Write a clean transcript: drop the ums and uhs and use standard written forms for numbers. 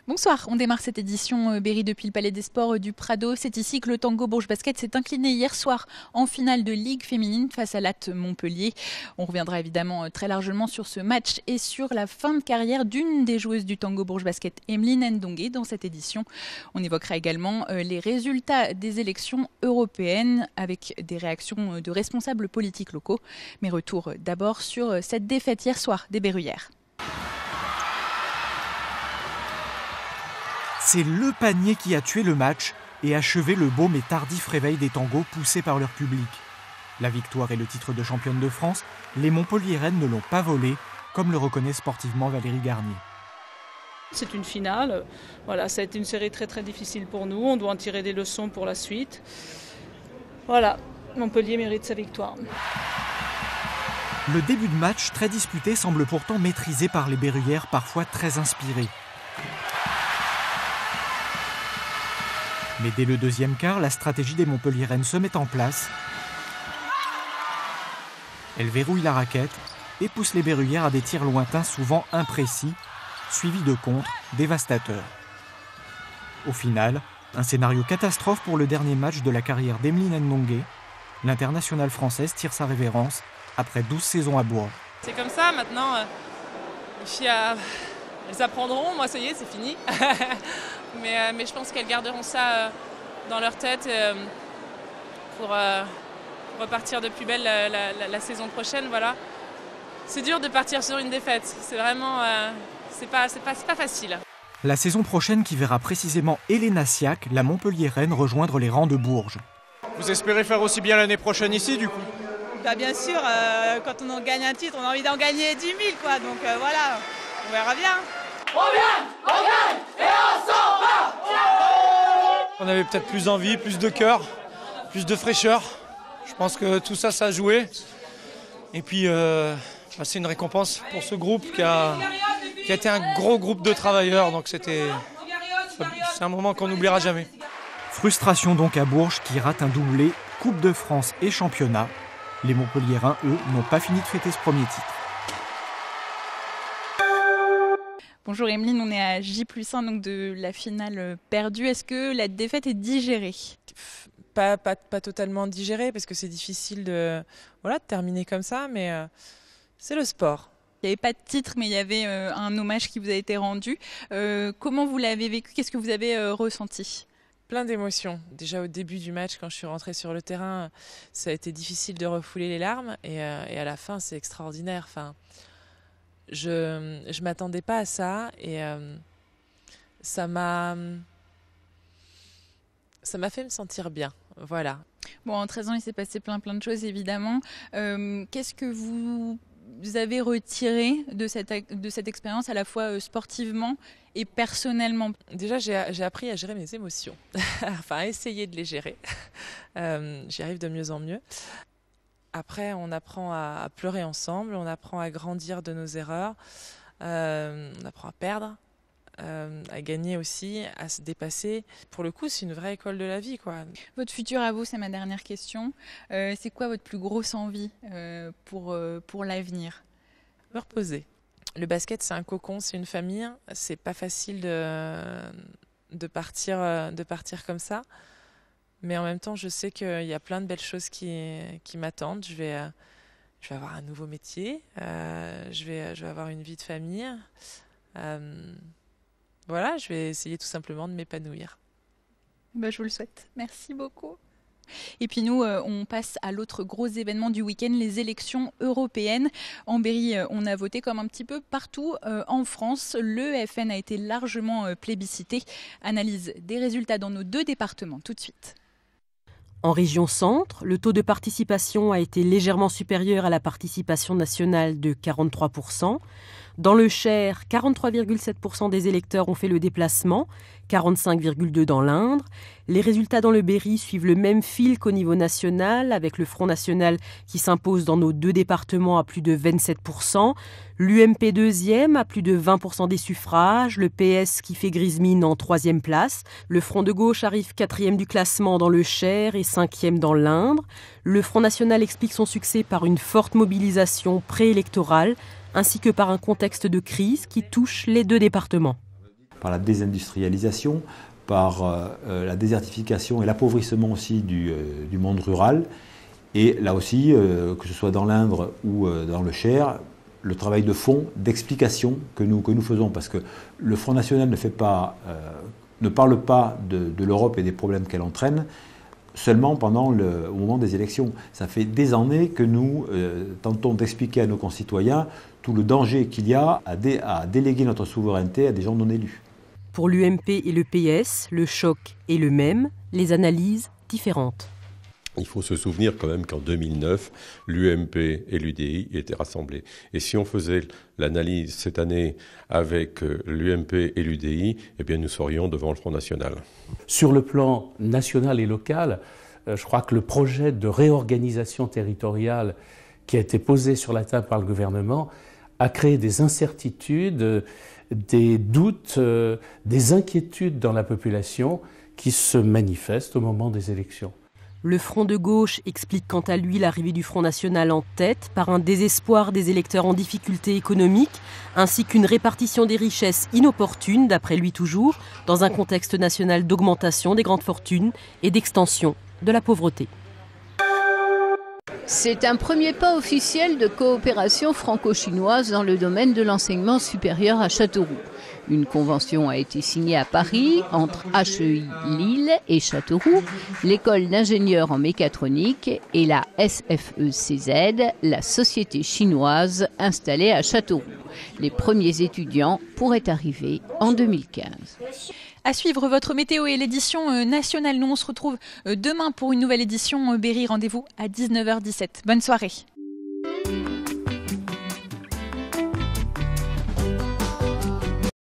Bonsoir, on démarre cette édition Berry depuis le Palais des Sports du Prado. C'est ici que le Tango Bourges Basket s'est incliné hier soir en finale de Ligue féminine face à l'AT Montpellier. On reviendra évidemment très largement sur ce match et sur la fin de carrière d'une des joueuses du Tango Bourges Basket, Emeline Ndongue, dans cette édition. On évoquera également les résultats des élections européennes avec des réactions de responsables politiques locaux. Mais retour d'abord sur cette défaite hier soir des Berruyères. C'est le panier qui a tué le match et achevé le beau mais tardif réveil des tangos poussés par leur public. La victoire et le titre de championne de France, les Montpelliéraines ne l'ont pas volé, comme le reconnaît sportivement Valérie Garnier. C'est une finale, voilà, ça a été une série très très difficile pour nous, on doit en tirer des leçons pour la suite. Voilà, Montpellier mérite sa victoire. Le début de match très disputé semble pourtant maîtrisé par les Berruyères, parfois très inspirées. Mais dès le deuxième quart, la stratégie des Montpelliéraines se met en place. Elles verrouillent la raquette et poussent les Berruyères à des tirs lointains souvent imprécis, suivis de contres dévastateurs. Au final, un scénario catastrophe pour le dernier match de la carrière d'Emeline Ndongue. L'internationale française tire sa révérence après 12 saisons à Bourges. C'est comme ça maintenant, les filles elles apprendront, moi ça y est, c'est fini. mais je pense qu'elles garderont ça dans leur tête pour repartir de plus belle la saison prochaine. Voilà. C'est dur de partir sur une défaite, c'est vraiment c'est pas facile. La saison prochaine qui verra précisément Elena Siak, la Montpelliéraine, rejoindre les rangs de Bourges. Vous espérez faire aussi bien l'année prochaine ici du coup ? Bah bien sûr, quand on en gagne un titre, on a envie d'en gagner 10 000 quoi, donc voilà, on verra bien. On gagne et on s'en va. On avait peut-être plus envie, plus de cœur, plus de fraîcheur. Je pense que tout ça, ça a joué. Et puis, c'est une récompense pour ce groupe qui a été un gros groupe de travailleurs. Donc c'est un moment qu'on n'oubliera jamais. Frustration donc à Bourges qui rate un doublé, Coupe de France et championnat. Les Montpelliérains, eux, n'ont pas fini de fêter ce premier titre. Bonjour Emeline, on est à J+1 donc de la finale perdue. Est-ce que la défaite est digérée ? Pas totalement digérée parce que c'est difficile de terminer comme ça, mais c'est le sport. Il n'y avait pas de titre, mais il y avait un hommage qui vous a été rendu. Comment vous l'avez vécu ? Qu'est-ce que vous avez ressenti ? Plein d'émotions. Déjà au début du match, quand je suis rentrée sur le terrain, ça a été difficile de refouler les larmes. Et à la fin, c'est extraordinaire. Enfin, je m'attendais pas à ça. Et ça m'a fait me sentir bien. Voilà. Bon, en 13 ans, il s'est passé plein de choses, évidemment. Qu'est-ce que vous avez retiré de cette expérience, à la fois sportivement et personnellement ? Déjà, j'ai appris à gérer mes émotions, enfin à essayer de les gérer. J'y arrive de mieux en mieux. Après, on apprend à pleurer ensemble, on apprend à grandir de nos erreurs, on apprend à perdre, à gagner aussi, à se dépasser. Pour le coup, c'est une vraie école de la vie, quoi. Votre futur à vous, c'est ma dernière question. C'est quoi votre plus grosse envie pour l'avenir ? Me reposer. Le basket, c'est un cocon, c'est une famille. C'est pas facile de partir comme ça. Mais en même temps, je sais qu'il y a plein de belles choses qui m'attendent. Je vais avoir un nouveau métier. Je vais avoir une vie de famille. Voilà, je vais essayer tout simplement de m'épanouir. Je vous le souhaite. Merci beaucoup. Et puis nous, on passe à l'autre gros événement du week-end, les élections européennes. En Berry, on a voté comme un petit peu partout en France. Le FN a été largement plébiscité. Analyse des résultats dans nos 2 départements tout de suite. En région centre, le taux de participation a été légèrement supérieur à la participation nationale de 43%. Dans le Cher, 43,7% des électeurs ont fait le déplacement, 45,2% dans l'Indre. Les résultats dans le Berry suivent le même fil qu'au niveau national, avec le Front National qui s'impose dans nos 2 départements à plus de 27%, l'UMP deuxième à plus de 20% des suffrages, le PS qui fait grise mine en 3e place, le Front de gauche arrive 4e du classement dans le Cher et 5e dans l'Indre. Le Front National explique son succès par une forte mobilisation préélectorale, ainsi que par un contexte de crise qui touche les 2 départements. par la désindustrialisation, par la désertification et l'appauvrissement aussi du monde rural. Et là aussi, que ce soit dans l'Indre ou dans le Cher, le travail de fond, d'explication que nous faisons, parce que le Front National ne parle pas de l'Europe et des problèmes qu'elle entraîne seulement au moment des élections. Ça fait des années que nous tentons d'expliquer à nos concitoyens tout le danger qu'il y a à déléguer notre souveraineté à des gens non élus. Pour l'UMP et le PS, le choc est le même, les analyses différentes. Il faut se souvenir quand même qu'en 2009, l'UMP et l'UDI étaient rassemblés. Et si on faisait l'analyse cette année avec l'UMP et l'UDI, eh bien nous serions devant le Front National. Sur le plan national et local, je crois que le projet de réorganisation territoriale qui a été posé sur la table par le gouvernement a créé des incertitudes, des doutes, des inquiétudes dans la population qui se manifestent au moment des élections. Le Front de gauche explique quant à lui l'arrivée du Front National en tête par un désespoir des électeurs en difficulté économique, ainsi qu'une répartition des richesses inopportune, d'après lui toujours, dans un contexte national d'augmentation des grandes fortunes et d'extension de la pauvreté. C'est un premier pas officiel de coopération franco-chinoise dans le domaine de l'enseignement supérieur à Châteauroux. Une convention a été signée à Paris entre HEI Lille et Châteauroux, l'école d'ingénieurs en mécatronique et la SFECZ, la société chinoise installée à Châteauroux. Les premiers étudiants pourraient arriver en 2015. À suivre votre météo et l'édition nationale. Nous, on se retrouve demain pour une nouvelle édition Berry. Rendez-vous à 19h17. Bonne soirée.